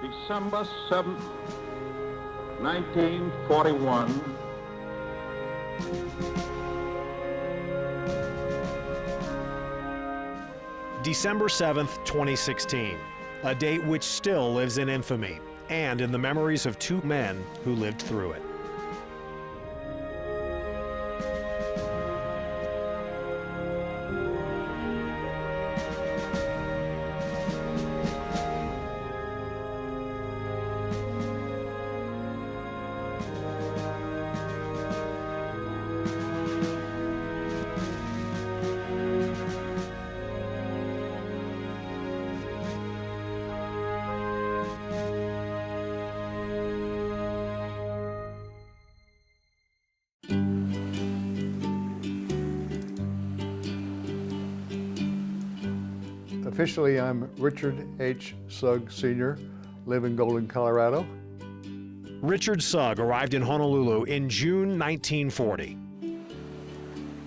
December 7th, 1941. December 7th, 2016, a date which still lives in infamy and in the memories of two men who lived through it. Officially, I'm Richard H. Sugg, Sr., live in Golden, Colorado. Richard Sugg arrived in Honolulu in June 1940.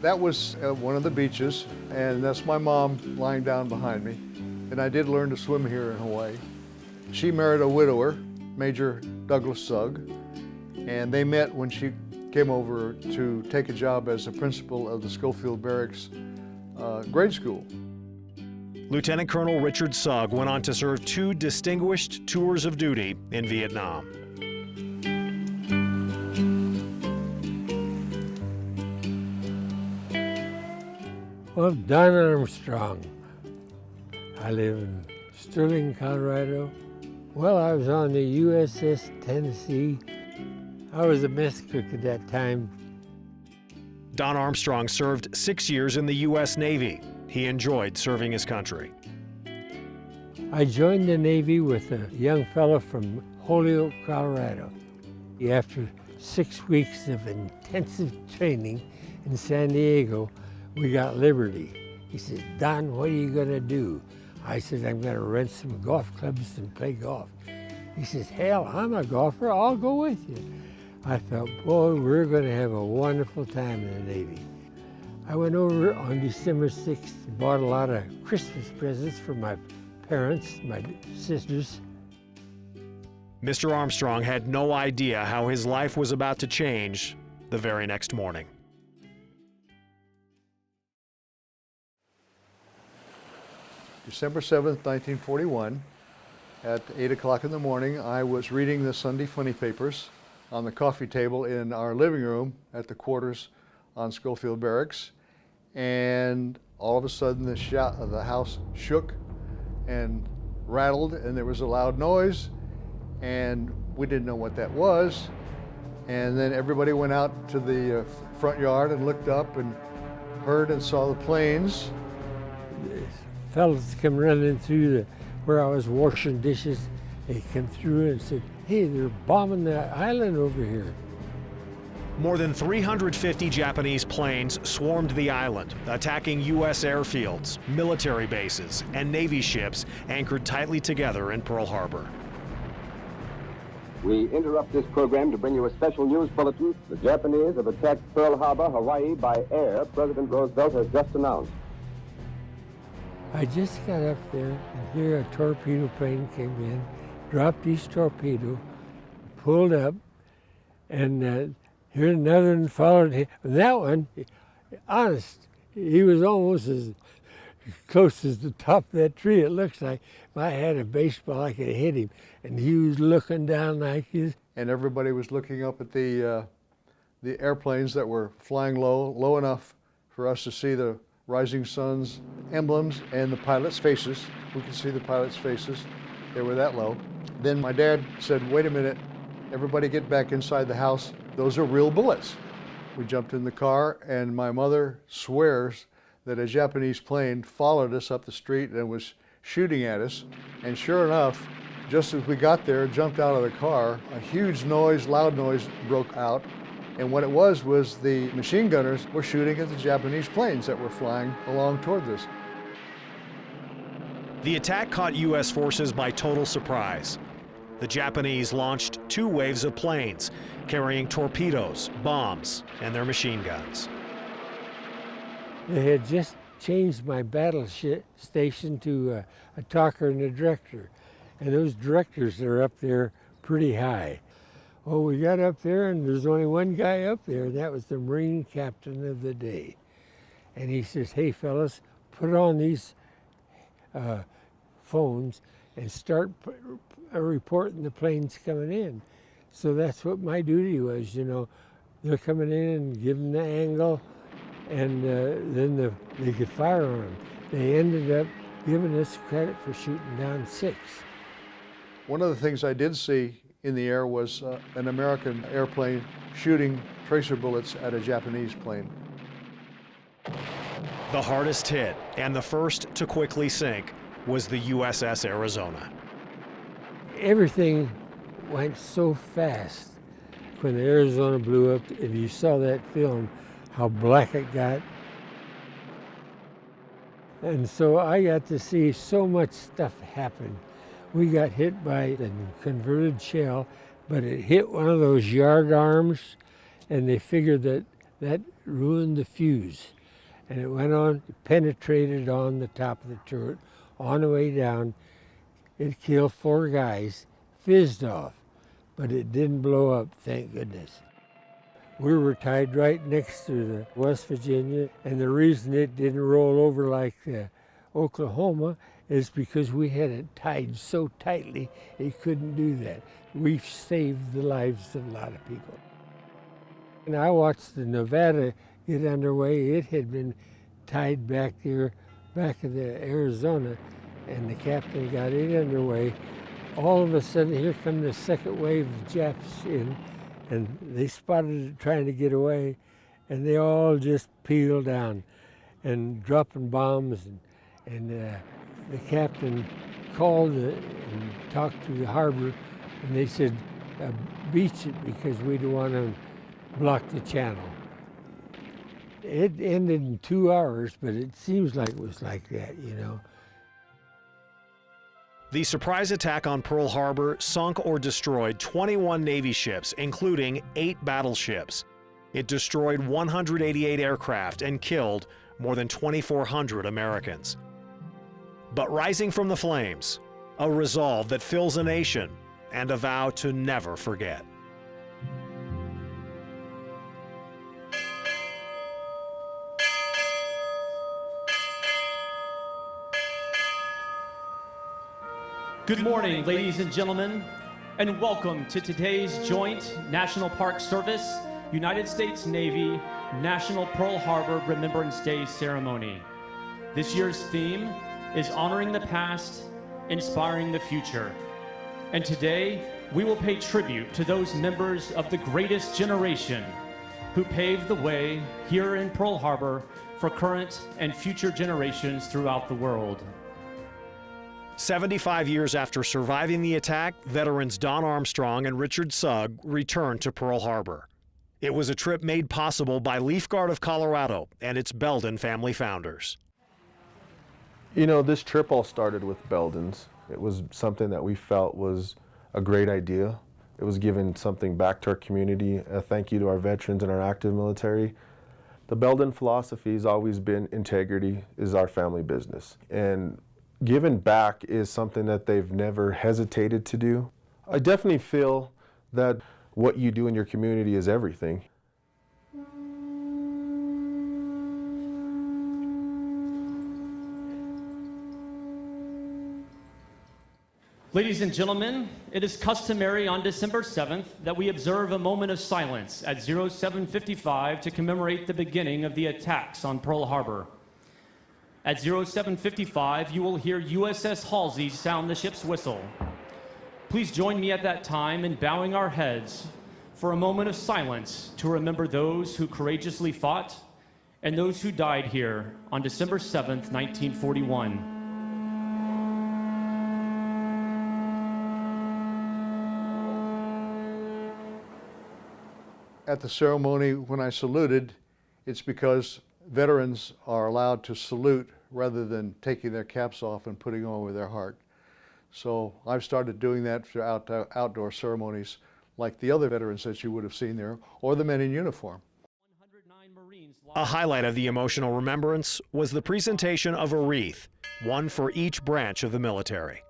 That was one of the beaches, and that's my mom lying down behind me. And I did learn to swim here in Hawaii. She married a widower, Major Douglas Sugg, and they met when she came over to take a job as the principal of the Schofield Barracks grade school. Lieutenant Colonel Richard Sugg went on to serve 2 distinguished tours of duty in Vietnam. Well, I'm Don Armstrong. I live in Sterling, Colorado. Well, I was on the USS Tennessee. I was a mess cook at that time. Don Armstrong served 6 years in the U.S. Navy. He enjoyed serving his country. I joined the Navy with a young fellow from Holyoke, Colorado. After 6 weeks of intensive training in San Diego, we got liberty. He said, "Don, what are you gonna do?" I said, "I'm gonna rent some golf clubs and play golf." He says, "Hell, I'm a golfer, I'll go with you." I thought, boy, we're gonna have a wonderful time in the Navy. I went over on December 6th and bought a lot of Christmas presents for my parents, my sisters. Mr. Armstrong had no idea how his life was about to change the very next morning. December 7th, 1941, at 8 o'clock in the morning, I was reading the Sunday funny papers on the coffee table in our living room at the quarters on Schofield Barracks, and all of a sudden the house shook and rattled, and there was a loud noise, and we didn't know what that was. And then everybody went out to the front yard and looked up and heard and saw the planes. Fellas come running through where I was washing dishes. They came through and said, "Hey, they're bombing the island over here." More than 350 Japanese planes swarmed the island, attacking U.S. airfields, military bases, and Navy ships anchored tightly together in Pearl Harbor. We interrupt this program to bring you a special news bulletin. The Japanese have attacked Pearl Harbor, Hawaii by air, President Roosevelt has just announced. I just got up there, and here a torpedo plane came in, dropped each torpedo, pulled up, and here another one followed him. And that one, honest, he was almost as close as the top of that tree, it looks like. If I had a baseball, I could hit him. And he was looking down like this. And everybody was looking up at the airplanes that were flying low enough for us to see the rising sun's emblems and the pilots' faces. We could see the pilots' faces. They were that low. Then my dad said, "Wait a minute, everybody get back inside the house. Those are real bullets." We jumped in the car, and my mother swears that a Japanese plane followed us up the street and was shooting at us. And sure enough, just as we got there, jumped out of the car, a huge noise, loud noise broke out. And what it was the machine gunners were shooting at the Japanese planes that were flying along toward this. The attack caught U.S. forces by total surprise. The Japanese launched 2 waves of planes carrying torpedoes, bombs, and their machine guns. They had just changed my battle station to a talker and a director. and those directors are up there pretty high. Well, we got up there, and there's only one guy up there, and that was the Marine captain of the day. And he says, "Hey, fellas, put on these phones and start reporting the planes coming in." So that's what my duty was, you know. They're coming in and give them the angle, and then they could fire on them. They ended up giving us credit for shooting down 6. One of the things I did see in the air was an American airplane shooting tracer bullets at a Japanese plane. The hardest hit and the first to quickly sink was the USS Arizona. Everything went so fast when the Arizona blew up. If you saw that film, how black it got. And so I got to see so much stuff happen. We got hit by a converted shell, but it hit one of those yard arms, and they figured that ruined the fuse. And it went on, penetrated on the top of the turret, on the way down. It killed 4 guys, fizzed off, but it didn't blow up, thank goodness. We were tied right next to the West Virginia, and the reason it didn't roll over like Oklahoma is because we had it tied so tightly it couldn't do that. We saved the lives of a lot of people. And I watched the Nevada get underway. It had been tied back there, back of the Arizona, and the captain got it underway. All of a sudden, here come the second wave of Japs in, and they spotted it trying to get away, and they all just peeled down and dropping bombs. And the captain called and talked to the harbor, and they said, beach it because we don't want to block the channel. It ended in 2 hours, but it seems like it was like that, you know. The surprise attack on Pearl Harbor sunk or destroyed 21 Navy ships, including 8 battleships. It destroyed 188 aircraft and killed more than 2,400 Americans. But rising from the flames, a resolve that fills a nation and a vow to never forget. Good morning, ladies and gentlemen, and welcome to today's joint National Park Service, United States Navy, National Pearl Harbor Remembrance Day ceremony. This year's theme is honoring the past, inspiring the future. And today, we will pay tribute to those members of the greatest generation who paved the way here in Pearl Harbor for current and future generations throughout the world. 75 years after surviving the attack, veterans Don Armstrong and Richard Sugg returned to Pearl Harbor. It was a trip made possible by Leaf Guard of Colorado and its Belden family founders. You know, this trip all started with Belden's. It was something that we felt was a great idea. It was giving something back to our community, a thank you to our veterans and our active military. The Belden philosophy has always been integrity is our family business. And giving back is something that they've never hesitated to do. I definitely feel that what you do in your community is everything. Ladies and gentlemen, it is customary on December 7th that we observe a moment of silence at 07:55 to commemorate the beginning of the attacks on Pearl Harbor. At 07:55, you will hear USS Halsey sound the ship's whistle. Please join me at that time in bowing our heads for a moment of silence to remember those who courageously fought and those who died here on December 7th, 1941. At the ceremony, when I saluted, it's because veterans are allowed to salute rather than taking their caps off and putting on with their heart. So I've started doing that throughout outdoor ceremonies like the other veterans that you would have seen there, or the men in uniform. A highlight of the emotional remembrance was the presentation of a wreath, one for each branch of the military.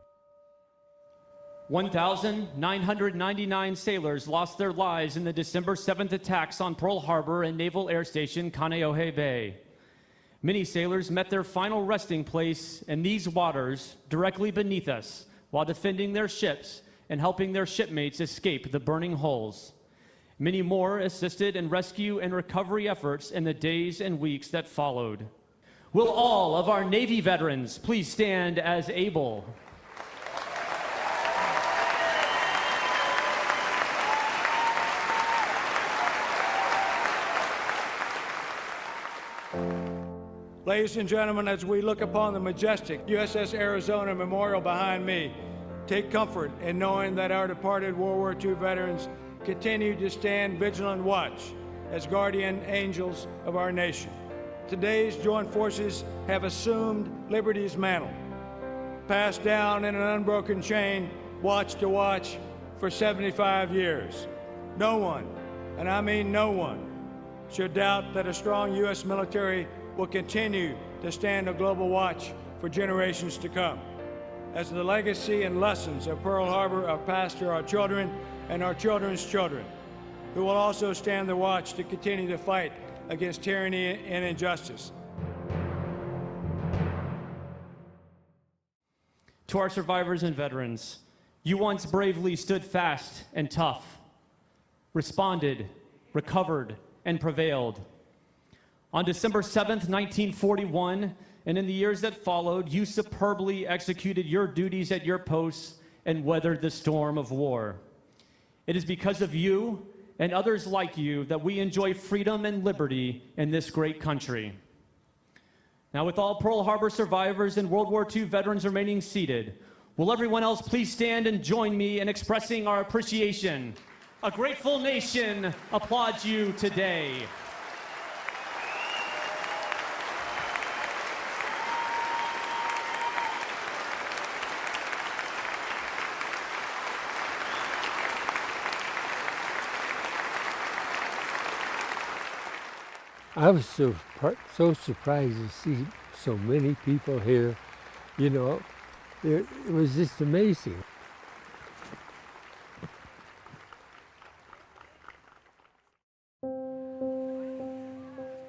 1,999 sailors lost their lives in the December 7th attacks on Pearl Harbor and Naval Air Station Kaneohe Bay. Many sailors met their final resting place in these waters directly beneath us while defending their ships and helping their shipmates escape the burning hulls. Many more assisted in rescue and recovery efforts in the days and weeks that followed. Will all of our Navy veterans please stand as able? Ladies and gentlemen, as we look upon the majestic USS Arizona Memorial behind me, take comfort in knowing that our departed World War II veterans continue to stand vigilant watch as guardian angels of our nation. Today's joint forces have assumed liberty's mantle, passed down in an unbroken chain, watch to watch, for 75 years. No one, and I mean no one, should doubt that a strong U.S. military will continue to stand a global watch for generations to come. As the legacy and lessons of Pearl Harbor are passed to our children and our children's children, who will also stand the watch to continue to fight against tyranny and injustice. To our survivors and veterans, you once bravely stood fast and tough, responded, recovered, and prevailed. On December 7th, 1941, and in the years that followed, you superbly executed your duties at your posts and weathered the storm of war. It is because of you and others like you that we enjoy freedom and liberty in this great country. Now, with all Pearl Harbor survivors and World War II veterans remaining seated, will everyone else please stand and join me in expressing our appreciation? A grateful nation applauds you today. I was so surprised to see so many people here. You know, it was just amazing.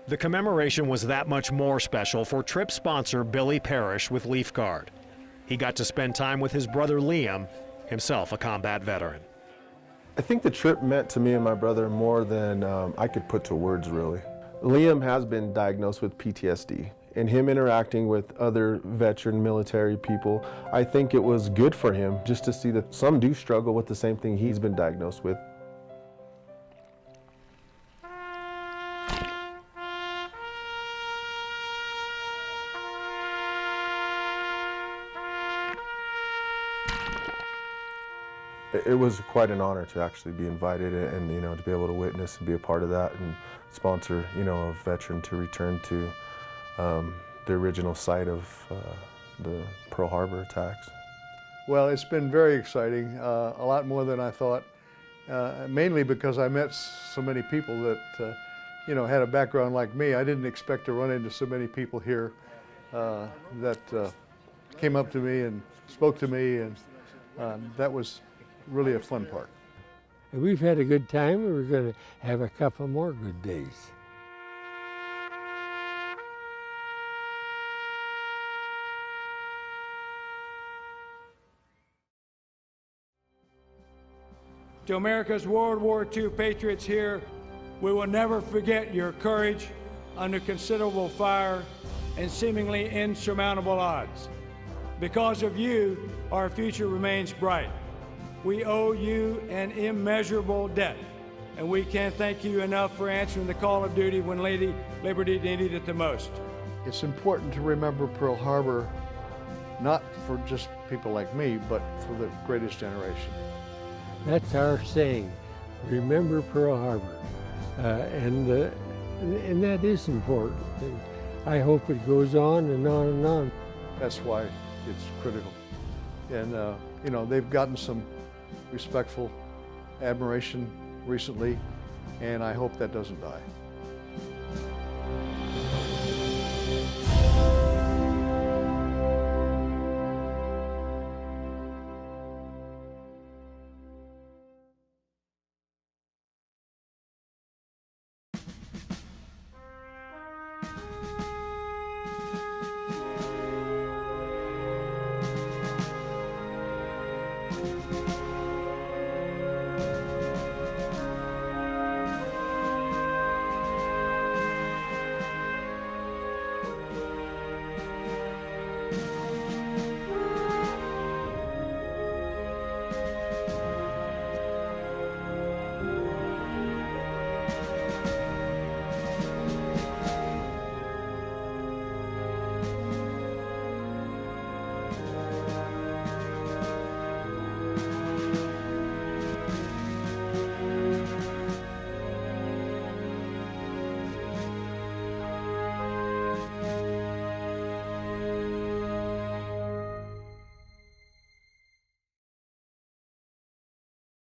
The commemoration was that much more special for trip sponsor Billy Parrish with Leaf Guard. He got to spend time with his brother Liam, himself a combat veteran. I think the trip meant to me and my brother more than I could put to words, really. Liam has been diagnosed with PTSD, and him interacting with other veteran military people, I think it was good for him just to see that some do struggle with the same thing he's been diagnosed with. It was quite an honor to actually be invited and, you know, to be able to witness and be a part of that and sponsor, you know, a veteran to return to the original site of the Pearl Harbor attacks. Well, it's been very exciting, a lot more than I thought, mainly because I met so many people that, you know, had a background like me. I didn't expect to run into so many people here that came up to me and spoke to me, and that was really a fun part. And we've had a good time, and we're going to have a couple more good days. To America's World War II patriots here, we will never forget your courage under considerable fire and seemingly insurmountable odds. Because of you, our future remains bright. We owe you an immeasurable debt, and we can't thank you enough for answering the call of duty when Lady Liberty needed it the most. It's important to remember Pearl Harbor, not for just people like me, but for the greatest generation. That's our saying, remember Pearl Harbor. And that is important. And I hope it goes on and on and on. That's why it's critical. And, you know, they've gotten some respectful admiration recently, and I hope that doesn't die.